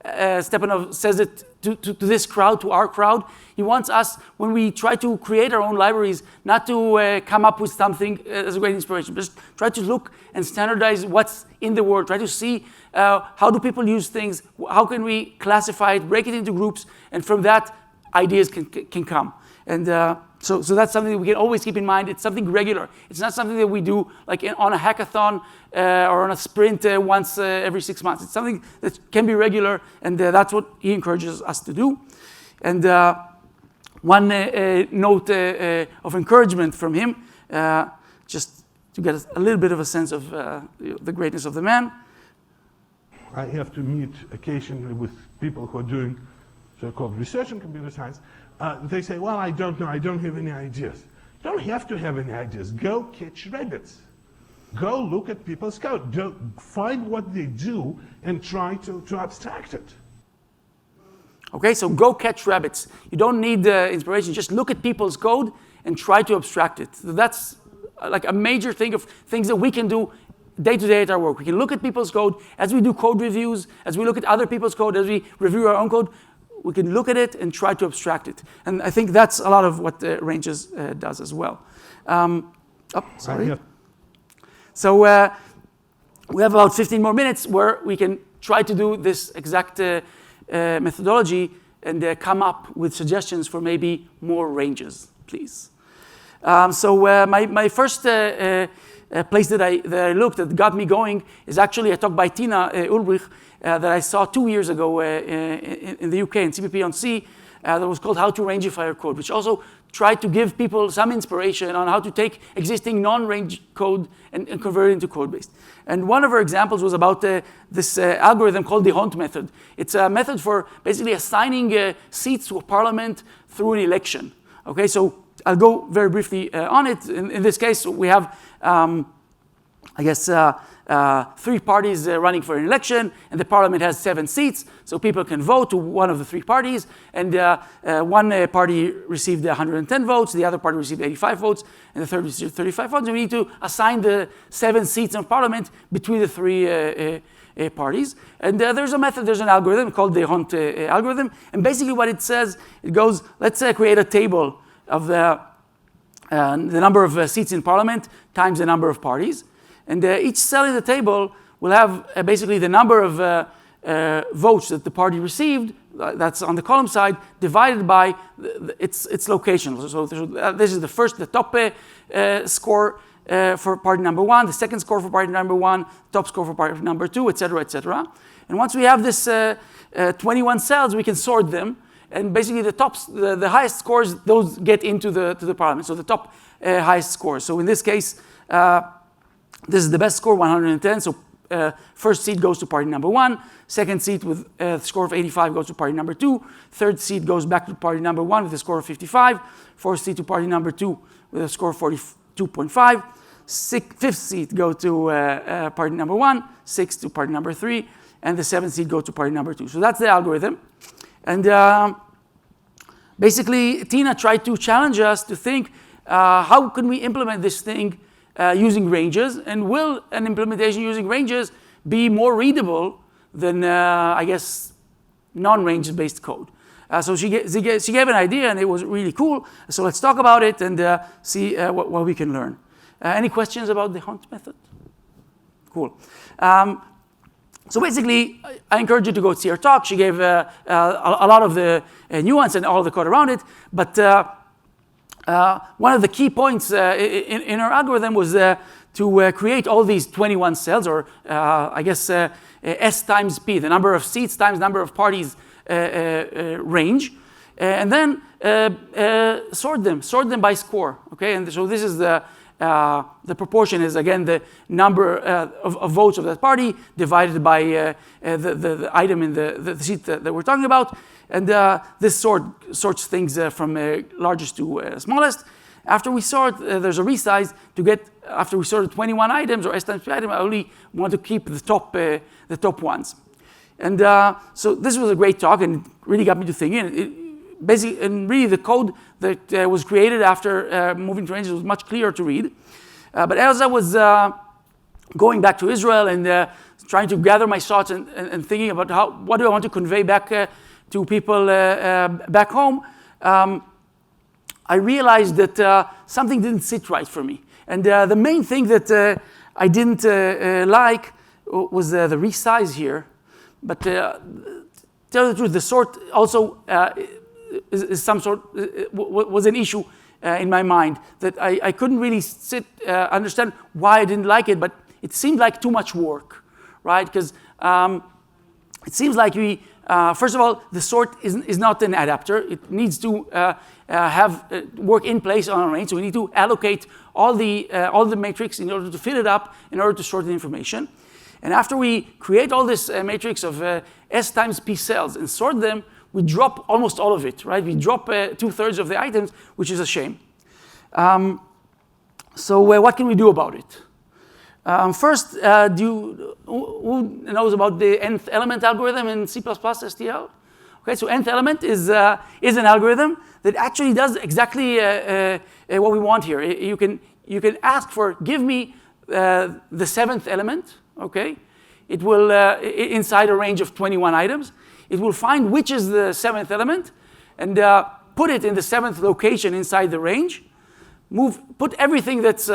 Stepanov says it to this crowd, to our crowd. He wants us, when we try to create our own libraries, not to come up with something as a great inspiration, just try to look and standardize what's in the world, try to see how do people use things, how can we classify it, break it into groups, and from that, ideas can come. And so that's something that we can always keep in mind. It's something regular. It's not something that we do like on a hackathon or on a sprint once every 6 months. It's something that can be regular, and that's what he encourages us to do. And one note of encouragement from him, just to get a little bit of a sense of the greatness of the man. I have to meet occasionally with people who are doing so-called research in computer science. They say, well, I don't know, I don't have any ideas. You don't have to have any ideas. Go catch rabbits. Go look at people's code. Find what they do and try to abstract it. Okay, so go catch rabbits. You don't need inspiration. Just look at people's code and try to abstract it. So that's like a major thing of things that we can do day-to-day at our work. We can look at people's code as we do code reviews, as we look at other people's code, as we review our own code. We can look at it and try to abstract it. And I think that's a lot of what Ranges does as well. Sorry. So we have about 15 more minutes where we can try to do this exact methodology and come up with suggestions for maybe more ranges, please. So my first place that I looked that got me going is actually a talk by Tina Ulrich that I saw 2 years ago in the UK in CPP on C that was called How to Rangeify Your Code, which also tried to give people some inspiration on how to take existing non-range code and convert it into code-based. And one of her examples was about this algorithm called the Hont method. It's a method for basically assigning seats to a parliament through an election. Okay, so I'll go very briefly on it. In this case, we have, I guess, 3 parties running for an election, and the parliament has 7 seats, so people can vote to one of the 3 parties, and one party received 110 votes, the other party received 85 votes, and the third received 35 votes, and we need to assign the 7 seats in parliament between the 3 parties. And there's a method, there's an algorithm called the Hunt algorithm, and basically what it says, it goes, let's create a table of the number of seats in parliament times the number of parties. And each cell in the table will have basically the number of votes that the party received, that's on the column side, divided by its location. So this is the top score for party number 1, the second score for party number 1, top score for party number 2, etc., etc. And once we have this 21 cells, we can sort them. And basically the highest scores, those get into the parliament. So the top highest scores. So in this case, this is the best score, 110. So first seat goes to party number 1. Second seat with a score of 85 goes to party number 2. Third seat goes back to party number 1 with a score of 55. Fourth seat to party number 2 with a score of 42.5. Fifth seat go to party number 1. Sixth to party number 3. And the seventh seat go to party number 2. So that's the algorithm. And basically, Tina tried to challenge us to think, how can we implement this thing using ranges, and will an implementation using ranges be more readable than, I guess, non-range-based code? So she gave an idea, and it was really cool. So let's talk about it and see what we can learn. Any questions about the Hunt method? Cool. So basically, I encourage you to go see her talk. She gave a lot of the nuance and all the code around it, but one of the key points in our algorithm was to create all these 21 cells, or I guess S times P, the number of seats times number of parties range, and then sort them by score. Okay, and so this is the proportion is again the number of votes of that party divided by the item in the seat that we're talking about. And this sorts things from largest to smallest. After we sort, there's a resize to get, after we sorted 21 items or S times P item, I only want to keep the top ones. And so this was a great talk and really got me to thinking. Basically, and really the code that was created after moving to ranges was much clearer to read. But as I was going back to Israel and trying to gather my thoughts and thinking about what do I want to convey back to people back home, I realized that something didn't sit right for me. And the main thing that I didn't like was the resize here. But tell the truth, the sort also is some sort was an issue in my mind that I couldn't really understand why I didn't like it, but it seemed like too much work, right? Because it seems like we first of all, the sort is not an adapter. It needs to have work in place on a range. So we need to allocate all the matrix in order to fill it up, in order to sort the information. And after we create all this matrix of S times P cells and sort them, we drop almost all of it, right? We drop 2/3 of the items, which is a shame. So what can we do about it? First, who knows about the nth element algorithm in C++ STL? Okay, so nth element is an algorithm that actually does exactly what we want here. You can ask for, give me the 7th element, okay? It will, inside a range of 21 items, it will find which is the 7th element and put it in the 7th location inside the range, put everything that's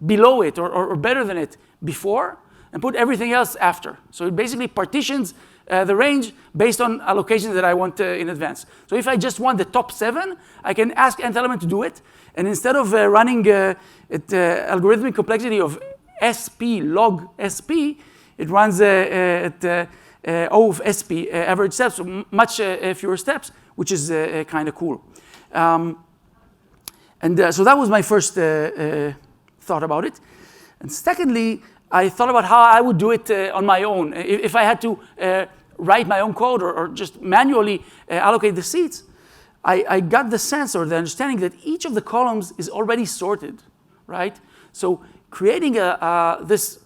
below it or better than it before, and put everything else after. So it basically partitions the range based on allocations that I want in advance. So if I just want the top 7, I can ask nth element to do it, and instead of running at algorithmic complexity of SP log SP, it runs at O of SP, average steps, so much fewer steps, which is kind of cool. So that was my first thought about it. And secondly, I thought about how I would do it on my own. If I had to write my own code or just manually allocate the seats, I got the sense or the understanding that each of the columns is already sorted, right? So creating this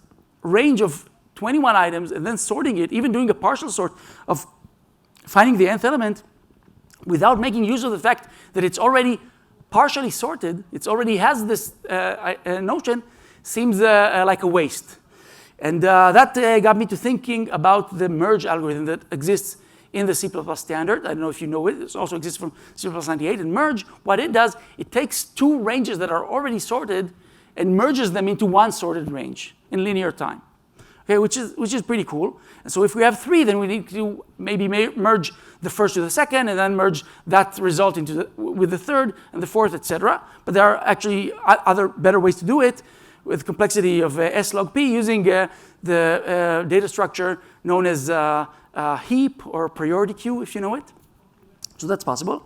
range of 21 items and then sorting it, even doing a partial sort of finding the nth element without making use of the fact that it's already partially sorted, it already has this notion, seems like a waste. And that got me to thinking about the merge algorithm that exists in the C++ standard. I don't know if you know it. It also exists from C++ 98. And merge, what it does, it takes two ranges that are already sorted and merges them into one sorted range in linear time. Okay, which is pretty cool. And so if we have three, then we need to maybe merge the first to the second, and then merge that result with the third and the fourth, etc. But there are actually other better ways to do it with complexity of S log p using the data structure known as heap or priority queue, if you know it. So that's possible.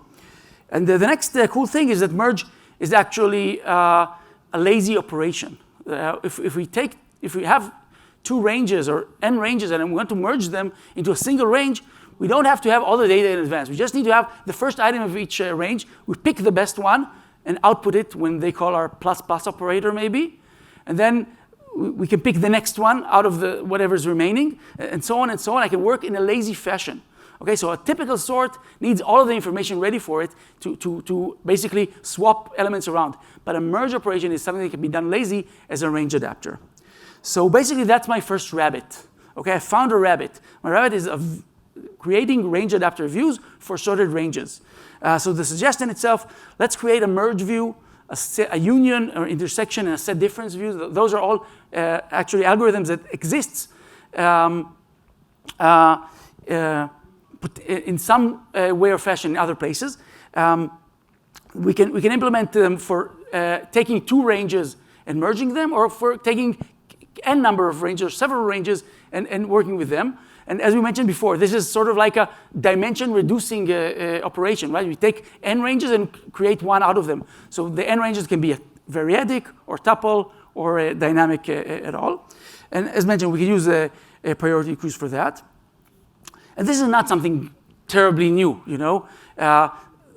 And the next cool thing is that merge is actually a lazy operation. If we have two ranges or n ranges and we want to merge them into a single range, we don't have to have all the data in advance. We just need to have the first item of each range. We pick the best one and output it when they call our plus plus operator maybe. And then we can pick the next one out of the whatever's remaining, and so on and so on. I can work in a lazy fashion. Okay, so a typical sort needs all of the information ready for it to basically swap elements around. But a merge operation is something that can be done lazy as a range adapter. So basically, that's my first rabbit. Okay, I found a rabbit. My rabbit is creating range adapter views for sorted ranges. So the suggestion itself, let's create a merge view, a union or intersection, and a set difference view. Those are all actually algorithms that exist in some way or fashion in other places. We can implement them for taking two ranges and merging them, or for taking n number of ranges or several ranges and working with them. And as we mentioned before, this is sort of like a dimension reducing operation, right? We take n ranges and create one out of them. So the n ranges can be a variadic or tuple or a dynamic at all. And as mentioned, we can use a priority queues for that. And this is not something terribly new, you know. The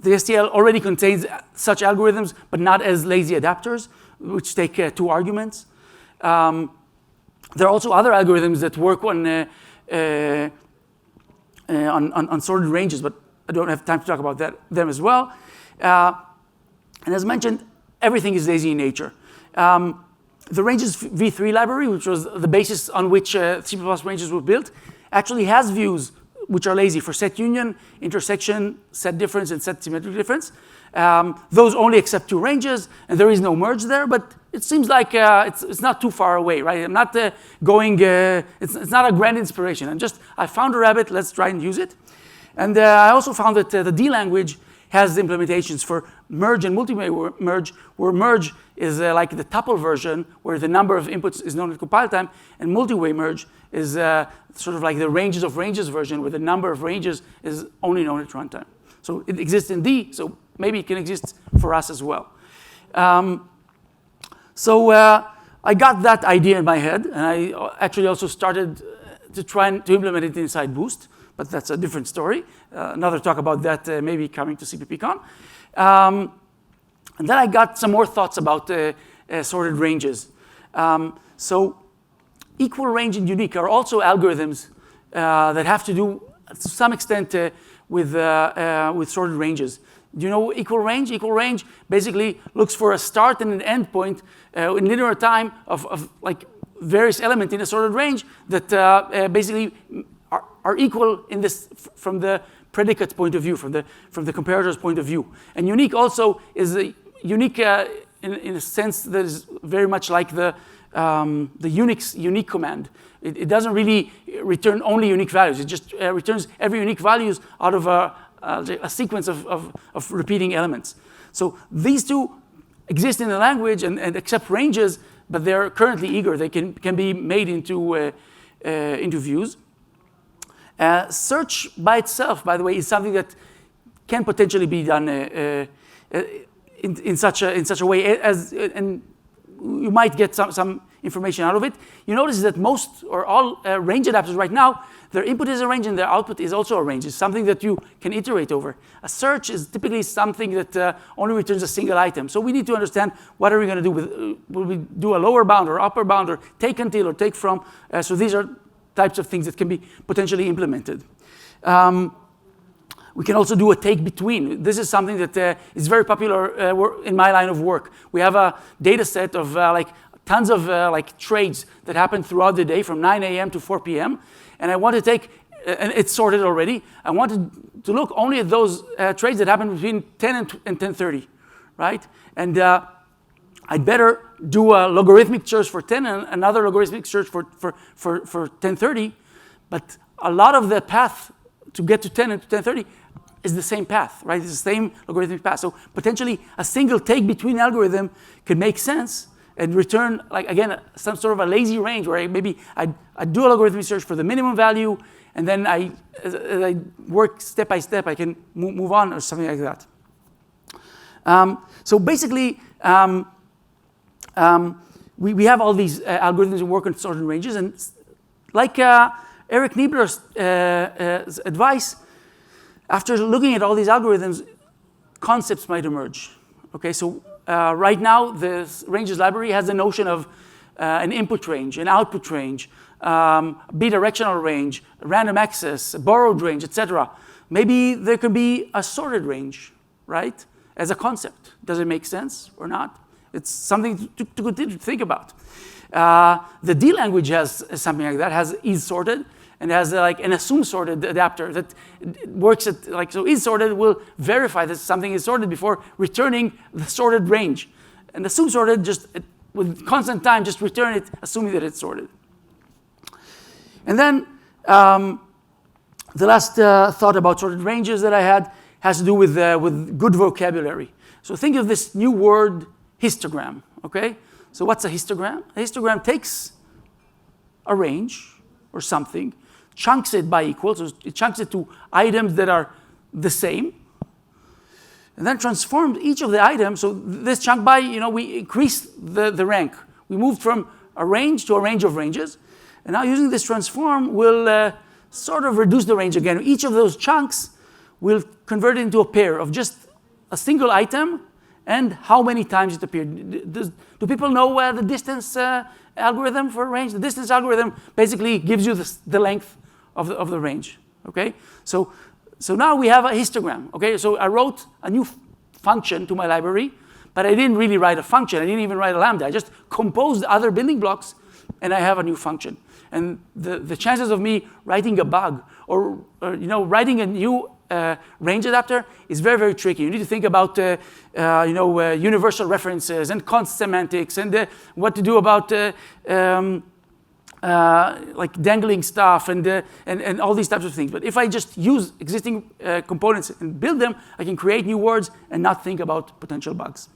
STL already contains such algorithms, but not as lazy adapters, which take two arguments. There are also other algorithms that work on sorted ranges, but I don't have time to talk about them as well. And as mentioned, everything is lazy in nature. The ranges v3 library, which was the basis on which C++ ranges were built, actually has views which are lazy for set union, intersection, set difference, and set symmetric difference. Those only accept two ranges, and there is no merge there, but it seems like it's not too far away, right? I'm not it's not a grand inspiration. I found a rabbit, let's try and use it. And I also found that the D language has implementations for merge and multi-way merge, where merge is like the tuple version, where the number of inputs is known at compile time, and multi-way merge is sort of like the ranges of ranges version, where the number of ranges is only known at runtime. So it exists in D, so maybe it can exist for us as well. So I got that idea in my head, and I actually also started to try to implement it inside Boost, but that's a different story. Another talk about that maybe coming to CppCon. And then I got some more thoughts about sorted ranges. So equal range and unique are also algorithms that have to do, to some extent, with sorted ranges. Do you know equal range? Equal range basically looks for a start and an end point in linear time of like various elements in a sorted range that basically are equal in this from the predicate's point of view, from the comparator's point of view. And unique also is unique in a sense that is very much like the Unix unique command. It doesn't really return only unique values. It just returns every unique values out of a sequence of repeating elements. So these two exist in the language and accept ranges, but they're currently eager. They can be made into views. Search by itself, by the way, is something that can potentially be done in such a way, and you might get some information out of it. You notice that most or all range adapters right now, their input is a range and their output is also a range. It's something that you can iterate over. A search is typically something that only returns a single item. So we need to understand what are we going to do with, will we do a lower bound or upper bound or take until or take from. So these are types of things that can be potentially implemented. We can also do a take between. This is something that is very popular in my line of work. We have a data set of like tons of like trades that happen throughout the day from 9 a.m. to 4 p.m. And I want to take, and it's sorted already. I wanted to look only at those trades that happen between 10 and 10:30, right? And I'd better do a logarithmic search for 10 and another logarithmic search for 10:30. But a lot of the path to get to 10 and to 10:30 is the same path, right? It's the same logarithmic path. So potentially a single take between algorithm could make sense and return, like again, some sort of a lazy range where maybe I'd do a logarithmic search for the minimum value, and then as I work step by step, I can move on or something like that. So basically, we have all these algorithms that work on certain ranges, and like Eric Niebler's advice, after looking at all these algorithms, concepts might emerge. Okay, so right now, the ranges library has the notion of an input range, an output range, bidirectional range, random access, borrowed range, etc. Maybe there could be a sorted range, right, as a concept. Does it make sense or not? It's something to continue to think about. The D language has something like that, has is sorted, and has like an assume sorted adapter that works at like, so is sorted will verify that something is sorted before returning the sorted range. And assume sorted just with constant time, just return it, assuming that it's sorted. And then the last thought about sorted ranges that I had has to do with good vocabulary. So think of this new word, histogram, okay? So what's a histogram? A histogram takes a range or something, chunks it by equals, so it chunks it to items that are the same, and then transforms each of the items. So this chunk by, we increase the rank. We moved from a range to a range of ranges, and now using this transform will sort of reduce the range again. Each of those chunks will convert it into a pair of just a single item and how many times it appeared. Do people know the distance algorithm for range? The distance algorithm basically gives you the length of the range, okay? So now we have a histogram, okay? So I wrote a new function to my library, but I didn't really write a function. I didn't even write a lambda. I just composed other building blocks, and I have a new function. And the chances of me writing a bug or writing a new range adapter is very, very tricky. You need to think about universal references and const semantics and what to do about like dangling stuff and all these types of things. But if I just use existing components and build them, I can create new words and not think about potential bugs.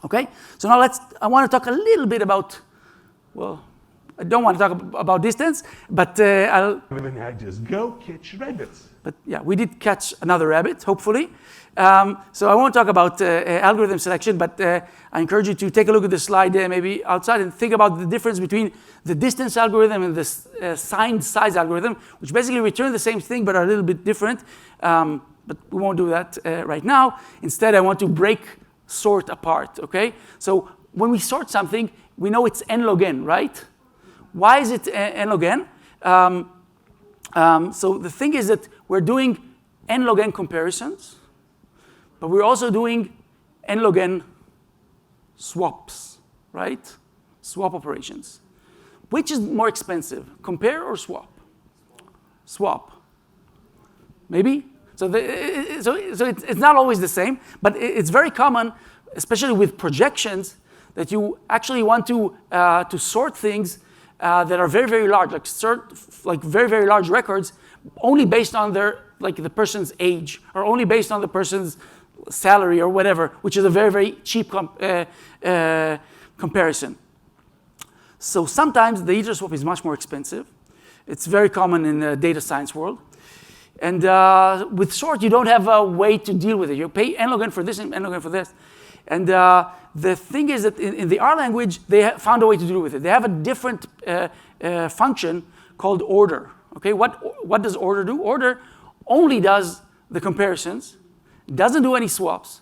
Okay, so now I want to talk a little bit about, well, I don't want to talk about distance, but I just go catch rabbits. But yeah, we did catch another rabbit, hopefully. So I won't talk about algorithm selection, but I encourage you to take a look at the slide maybe outside and think about the difference between the distance algorithm and the signed size algorithm, which basically return the same thing but are a little bit different. But we won't do that right now. Instead, I want to sort apart, okay? So when we sort something, we know it's n log n, right? Why is it n log n? So the thing is that we're doing n log n comparisons, but we're also doing n log n swaps, right? Swap operations. Which is more expensive, compare or swap? Swap. Maybe? So it's not always the same, but it's very common, especially with projections, that you actually want to sort things that are very, very large, like very, very large records, only based on the person's age, or only based on the person's salary or whatever, which is a very, very cheap comparison. So sometimes the iter swap is much more expensive. It's very common in the data science world. And with sort, you don't have a way to deal with it. You pay n log n for this and n log n for this. And the thing is that in the R language, they found a way to do with it. They have a different function called order. Okay, what does order do? Order only does the comparisons, doesn't do any swaps,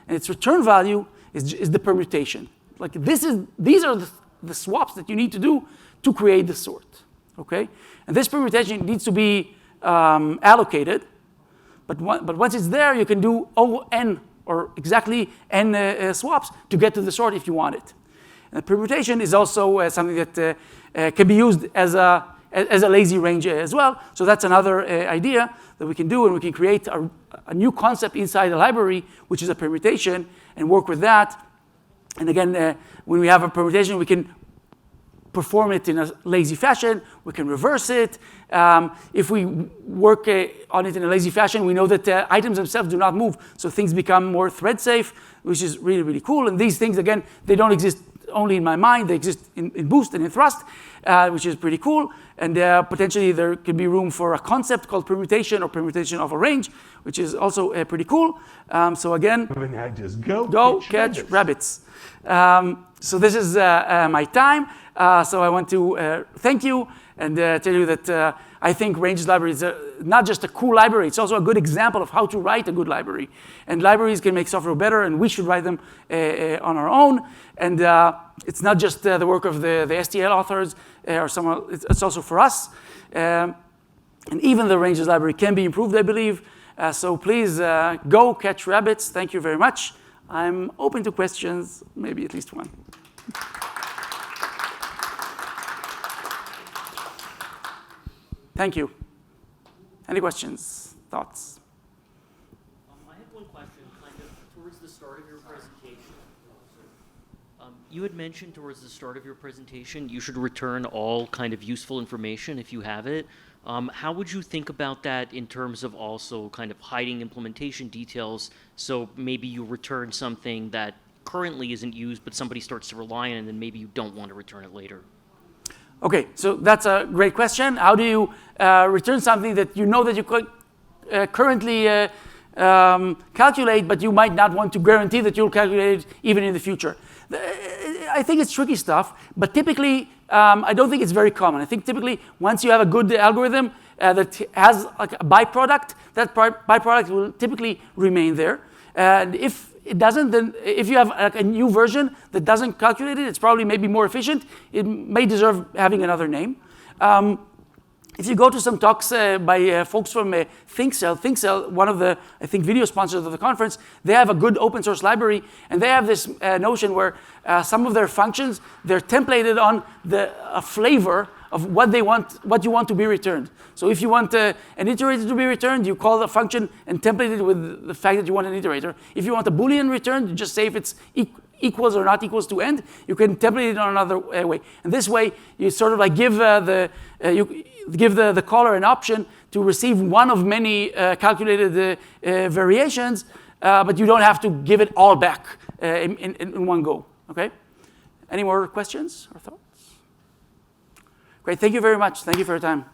and its return value is the permutation. Like these are the swaps that you need to do to create the sort. Okay, and this permutation needs to be allocated, but once it's there, you can do n or exactly n swaps to get to the sort if you want it. And the permutation is also something that can be used as a lazy range as well. So that's another idea that we can do, and we can create a new concept inside a library, which is a permutation, and work with that. And again, when we have a permutation, we can perform it in a lazy fashion. We can reverse it. If we work on it in a lazy fashion, we know that items themselves do not move, so things become more thread safe, which is really, really cool. And these things, again, they don't exist only in my mind. They exist in Boost and in Thrust, which is pretty cool. And potentially there could be room for a concept called permutation or permutation of a range, which is also pretty cool. So again, go catch rabbits. So this is my time. So I want to thank you and tell you that I think ranges library is not just a cool library, it's also a good example of how to write a good library. And libraries can make software better, and we should write them on our own. And it's not just the work of the STL authors or someone, it's also for us. And even the ranges library can be improved, I believe. So please go catch rabbits. Thank you very much. I'm open to questions, maybe at least one. Thank you. Any questions, thoughts? I have one question, kind of towards the start of your presentation. You had mentioned towards the start of your presentation, you should return all kind of useful information if you have it. How would you think about that in terms of also kind of hiding implementation details? So maybe you return something that currently isn't used, but somebody starts to rely on it, and then maybe you don't want to return it later. Okay, so that's a great question. How do you return something that you know that you could currently calculate, but you might not want to guarantee that you'll calculate it even in the future? I think it's tricky stuff, but typically, I don't think it's very common. I think typically, once you have a good algorithm that has like a byproduct, that byproduct will typically remain there. And if it doesn't, then if you have a new version that doesn't calculate it, it's probably maybe more efficient. It may deserve having another name. If you go to some talks by folks from ThinkCell, one of the, I think, video sponsors of the conference, they have a good open source library, and they have this notion where some of their functions, they're templated on a flavor of what they want, what you want to be returned. So if you want an iterator to be returned, you call the function and template it with the fact that you want an iterator. If you want a Boolean returned, you just say if it's equals or not equals to end. You can template it on another way. And this way, you sort of like give the caller an option to receive one of many calculated variations, but you don't have to give it all back in one go. Okay? Any more questions or thoughts? Great, thank you very much. Thank you for your time.